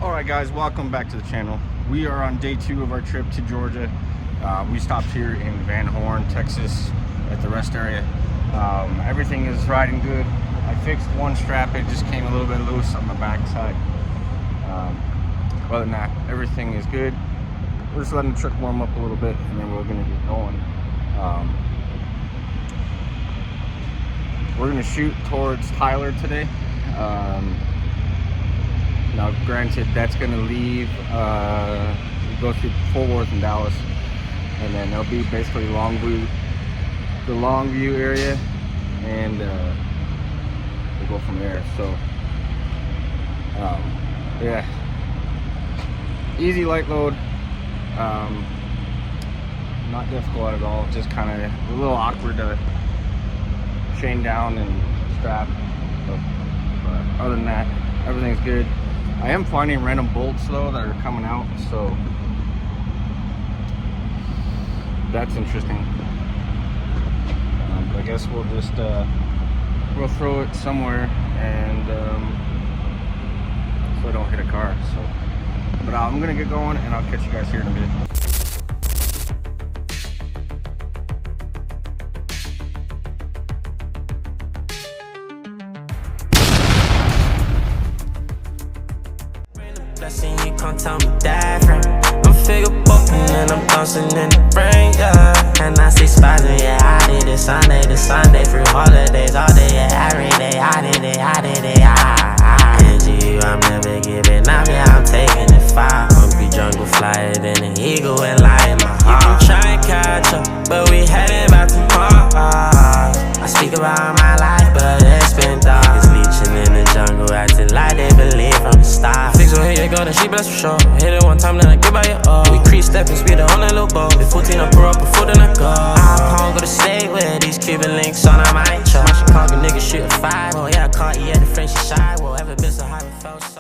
Alright guys, welcome back to the channel. We are on day 2 of our trip to Georgia. We stopped here in Van Horn, Texas at the rest area. Everything is riding good. I fixed one strap, it just came a little bit loose on the back side. Other than that, everything is good. We're just letting the truck warm up a little bit and then we're gonna get going. We're gonna shoot towards Tyler today. Now granted, that's gonna leave, go through Fort Worth and Dallas, and then there'll be basically the Longview area, and we'll go from there. So yeah, easy light load, not difficult at all, just kind of a little awkward to chain down and strap, but other than that, everything's good. I am finding random bolts though that are coming out, so that's interesting. But I guess we'll just we'll throw it somewhere and so I don't hit a car. So, but I'm gonna get going and I'll catch you guys here in a bit. Blessing, you can't tell me different. I'm figure popping and I'm dancing in the rain, yeah. And I see spazzing, yeah, I did it Sunday to Sunday, free holidays all day, yeah, every day, I did it, And you, I'm never giving up, yeah, I'm taking it far. Hungry jungle flyer than an eagle and lie in my heart. You can try and catch up, but we headed back to Mars. I speak about my life, but it's been dark. It's leeching in the jungle, acting like they believe from the start. Fix her, here you go, then she bless for sure. Hit it one time, then I get by your all. We crease stepping, speed on that little boat. At 14, I pour up a foot and I go. I can't go to state with these Cuban links on, I might try. My Chicago nigga shoot a 5. Oh yeah, I caught you at the French shy. Well, ever been so high, it felt so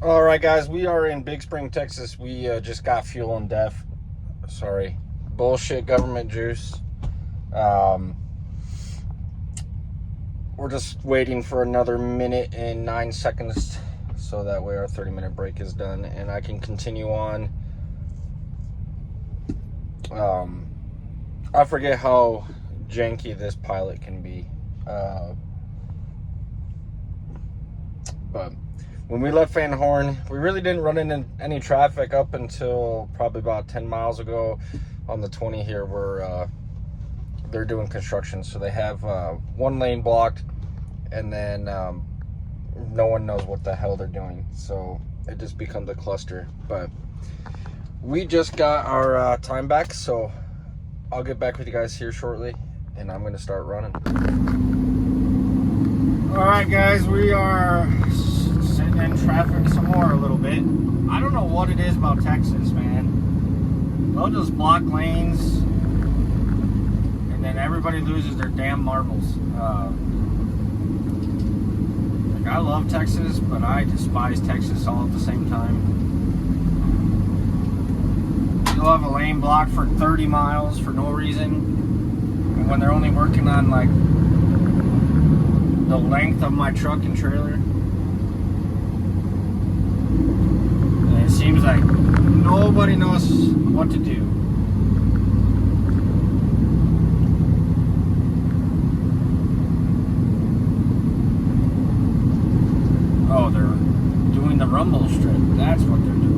low. Alright guys, we are in Big Spring, Texas. We just got fuel and bullshit government juice. We're just waiting for another minute and 9 seconds so that way our 30-minute break is done and I can continue on. I forget how janky this pilot can be, but when we left Van Horn, we really didn't run into any traffic up until probably about 10 miles ago on the 20 here where they're doing construction. So they have one lane blocked and then no one knows what the hell they're doing. So it just becomes a cluster. But we just got our time back. So I'll get back with you guys here shortly and I'm going to start running. All right, guys, we are sitting in traffic some more a little bit. I don't know what it is about Texas, man. They'll just block lanes and then everybody loses their damn marbles. Like, I love Texas, but I despise Texas all at the same time. You'll have a lane blocked for 30 miles for no reason, and when they're only working on like the length of my truck and trailer, and it seems like nobody knows what to do. Oh, they're doing the rumble strip. That's what they're doing.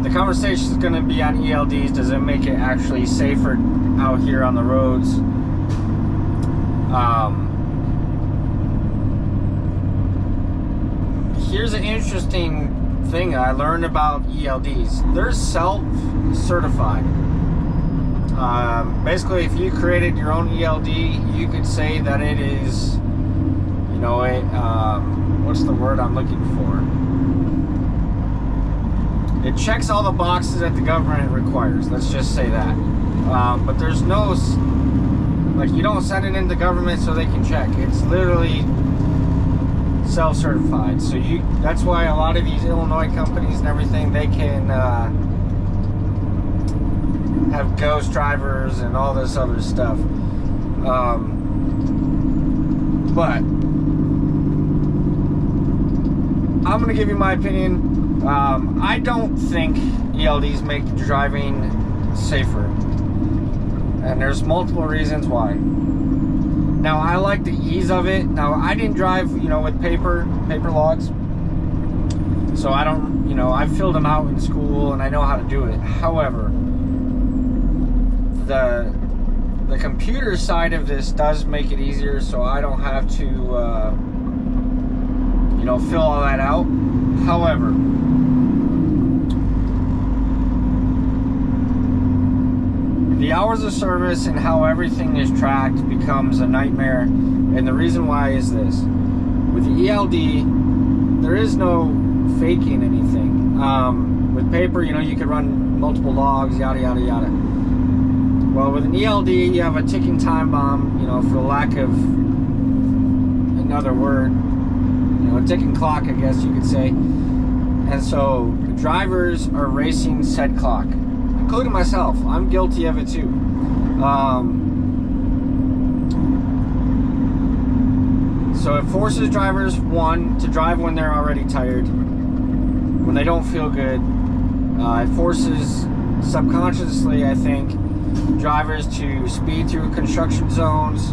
The conversation is going to be on ELDs. Does it make it actually safer out here on the roads? Here's an interesting thing I learned about ELDs. They're self-certified. Basically, if you created your own ELD, you could say that it is, you know, what's the word I'm looking for? It checks all the boxes that the government requires. Let's just say that. But there's no, like, you don't send it into government so they can check. It's literally self-certified. So that's why a lot of these Illinois companies and everything, they can have ghost drivers and all this other stuff. But I'm gonna give you my opinion. I don't think ELDs make driving safer, and there's multiple reasons why. Now, I like the ease of it. Now, I didn't drive, you know, with paper logs, so I don't, you know, I filled them out in school and I know how to do it. However, the computer side of this does make it easier, so I don't have to, you know, fill all that out. However, the hours of service and how everything is tracked becomes a nightmare. And the reason why is this: with the ELD, there is no faking anything. With paper, you know, you could run multiple logs, yada yada yada. Well, with an ELD, you have a ticking time bomb, you know, for lack of another word, you know, a ticking clock, I guess you could say. And so drivers are racing said clock, including myself. I'm guilty of it too. So it forces drivers, one, to drive when they're already tired, when they don't feel good. It forces, subconsciously, I think, drivers to speed through construction zones,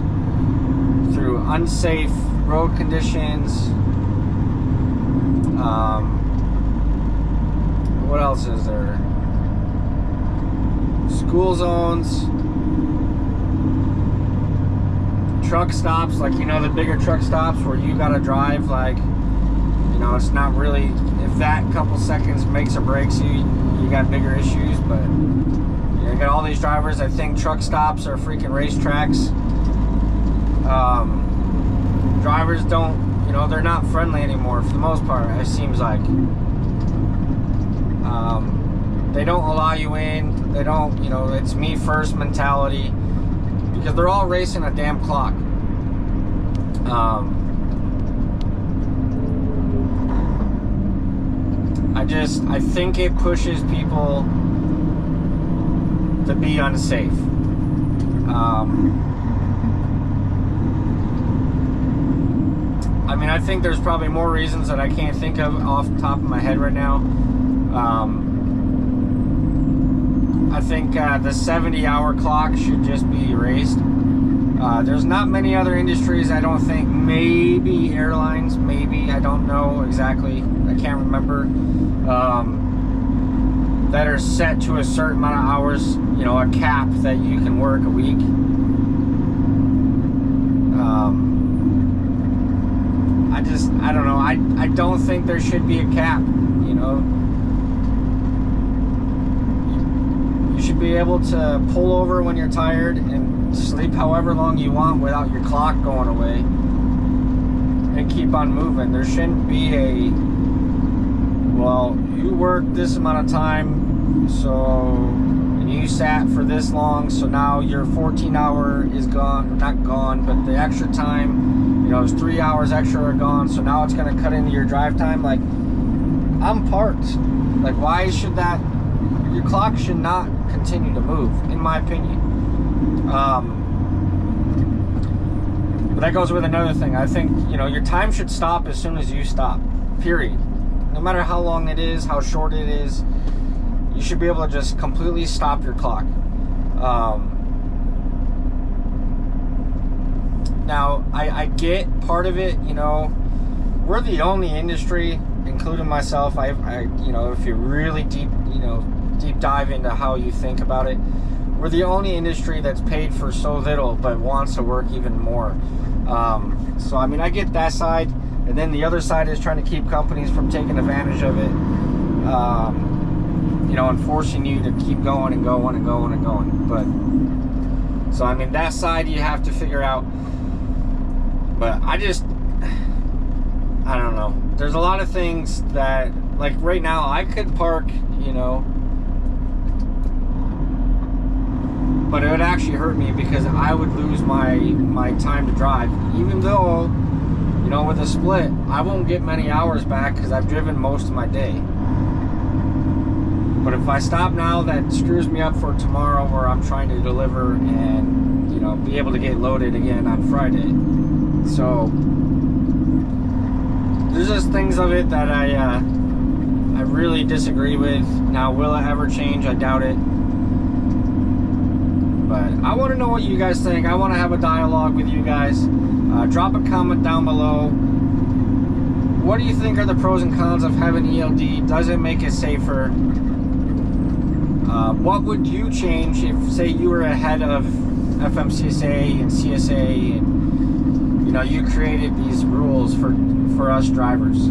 through unsafe road conditions. What else is there? School zones, truck stops, like, you know, the bigger truck stops where you gotta drive, like, you know, it's not really, if that couple seconds makes or breaks you, you got bigger issues. But you got all these drivers that think truck stops are freaking racetracks. Drivers don't, you know, they're not friendly anymore for the most part, it seems like. They don't allow you in. They don't, you know, it's me first mentality, because they're all racing a damn clock. I think it pushes people to be unsafe. I mean, I think there's probably more reasons that I can't think of off the top of my head right now. I think the 70-hour clock should just be erased. There's not many other industries, I don't think. Maybe airlines, maybe, I don't know exactly, I can't remember, that are set to a certain amount of hours, you know, a cap that you can work a week. I don't know, I don't think there should be a cap, you know. You should be able to pull over when you're tired and sleep however long you want without your clock going away, and keep on moving. There shouldn't be a, well, you worked this amount of time, so, and you sat for this long, so now your 14-hour is gone, not gone, but the extra time, you know, it's 3 hours extra are gone, so now it's going to cut into your drive time. Like, I'm parked. Like, why should that, your clock should not continue to move, in my opinion. But that goes with another thing. I think, you know, your time should stop as soon as you stop, period. No matter how long it is, how short it is, you should be able to just completely stop your clock. Now, I get part of it, you know, we're the only industry including myself, I you know, if you really deep dive into how you think about it, we're the only industry that's paid for so little but wants to work even more. So I mean, I get that side, and then the other side is trying to keep companies from taking advantage of it, you know, and forcing you to keep going and going and going and going. But so I mean, that side you have to figure out. But I don't know. There's a lot of things that, like right now, I could park, you know, but it would actually hurt me because I would lose my time to drive. Even though, you know, with a split, I won't get many hours back because I've driven most of my day. But if I stop now, that screws me up for tomorrow where I'm trying to deliver and, you know, be able to get loaded again on Friday. So there's just things of it that I really disagree with. Now, will it ever change? I doubt it. But I want to know what you guys think. I want to have a dialogue with you guys. Drop a comment down below. What do you think are the pros and cons of having ELD? Does it make it safer? What would you change if, say, you were ahead of FMCSA and CSA and, you know, you created these rules for us drivers?